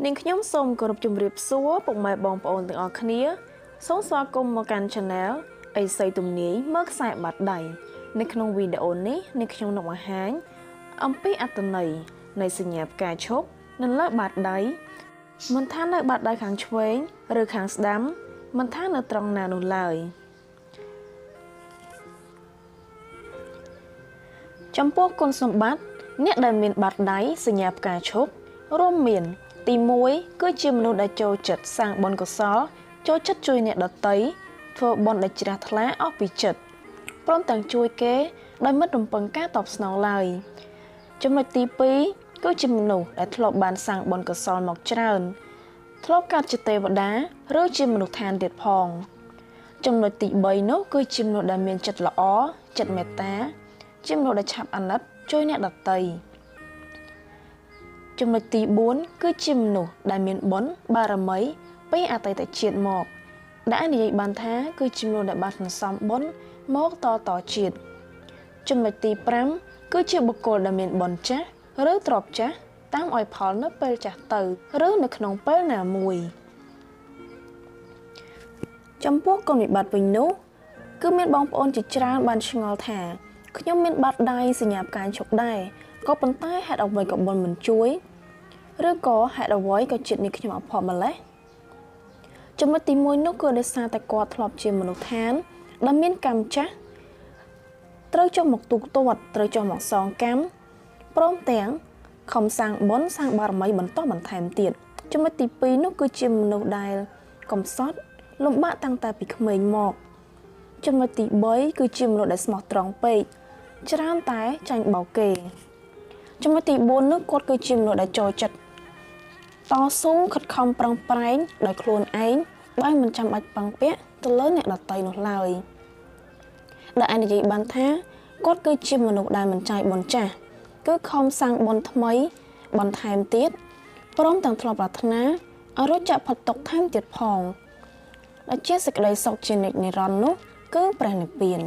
នាងខ្ញុំសូមគោរពជំរាបសួរពុកម៉ែបងប្អូនទាំងអស់គ្នាសូមស្វាគមន៍មកកាន់ Channel អីសីទំនាយមើលខ្សែបាត់ដៃនៅក្នុងវីដេអូនេះនាងខ្ញុំនឹងបង្ហាញអំពីអត្ថន័យនៃសញ្ញាផ្កាឈប់នៅលើបាតដៃមិនថានៅបាតដៃខាងឆ្វេងឬខាងស្ដាំមិនថានៅត្រង់ណានោះឡើយចំពោះគុណសម្បត្តិអ្នកដែលមានបាតដៃសញ្ញាផ្កាឈប់រួមមានទី1គឺជាមនុស្សដែលចូលចិត្តសាងបុណ្យកុសលចូលចិត្តជួយអ្នកដទៃធ្វើបុណ្យដែលជ្រះថ្លាអស់ពីចិត្តព្រមទាំងជួយគេដោយមិនរំពឹងការតបស្នងឡើយចំណុចទី2គឺជាមនុស្សដែលធ្លាប់បានសាងបុណ្យកុសលមកច្រើនធ្លាប់កើតជាទេវតាឬជាមនុស្សឋានទៀតផងចំណុចទី3នោះគឺជាមនុស្សដែលមានចិត្តល្អចិត្តមេត្តាជាមនុស្សដែលឆាប់អាណិតជួយអ្នកដទៃចំណុចទី4គឺជាមនុស្សដែលមានបុណ្យបារមីពីអតីតជាតិមកដែលនិយាយបានថាគឺជាមនុស្សដែលបានសន្សំបុណ្យមកតជាតិចំណុចទី5គឺជាបុគ្គលដែលមានបុណ្យចាស់ឬទ្រព្យចាស់តាមឲ្យផលនៅពេលចាស់ទៅឬនៅក្នុងពេលណាមួយចំពោះគុណវិបត្តិវិញនោះគឺមានបងប្អូនជាច្រើនបានឆ្ងល់ថាខ្ញុំមានបាតដៃសញ្ញាផ្កាឈប់ដែរក៏ប៉ុន្តែហេតុអ្វីក៏បុណ្យមិនជួយឬក៏ហេតុអ្វីក៏ចិត្តនេះខ្ញុំអភ័ព្វម្លេះចំណុចទី1នោះគឺដោយសារតែគាត់ធ្លាប់ជាមនុស្សឋានដែលមានកម្មចាស់ត្រូវចុះមកទូកទាត់ត្រូវចុះមកសងកម្មព្រមទាំងខំសាងបុណ្យសាងបារមីបន្តបន្ថែមទៀតចំណុចទី2នោះគឺជាមនុស្សដែលកំសត់លំបាកតាំងតែពីក្មេងមកចំណុចទី3គឺជាមនុស្សដែលស្មោះត្រង់ពេកច្រើនតែចាញ់បោកគេចំណុចទី4នោះគាត់គឺជាមនុស្សដែលចូលចិត្តតស៊ូខិតខំប្រឹងប្រែងដោយខ្លួនឯងដោយមិនចាំបាច់ពឹងពាក់ទៅលើអ្នកដទៃនោះឡើយដែលអាចនិយាយបានថាគាត់គឺជាមនុស្សដែលមិនចាយបុណ្យចាស់គឺខំសាងបុណ្យថ្មីបន្ថែមទៀតព្រមទាំងធ្លាប់ប្រាថ្នាឲ្យរួចចាក់ផុតទុកថែមទៀតផងដែលជាសេចក្តីសុខជានិច្ចនិរន្តរ៍នោះគឺព្រះនិព្វាន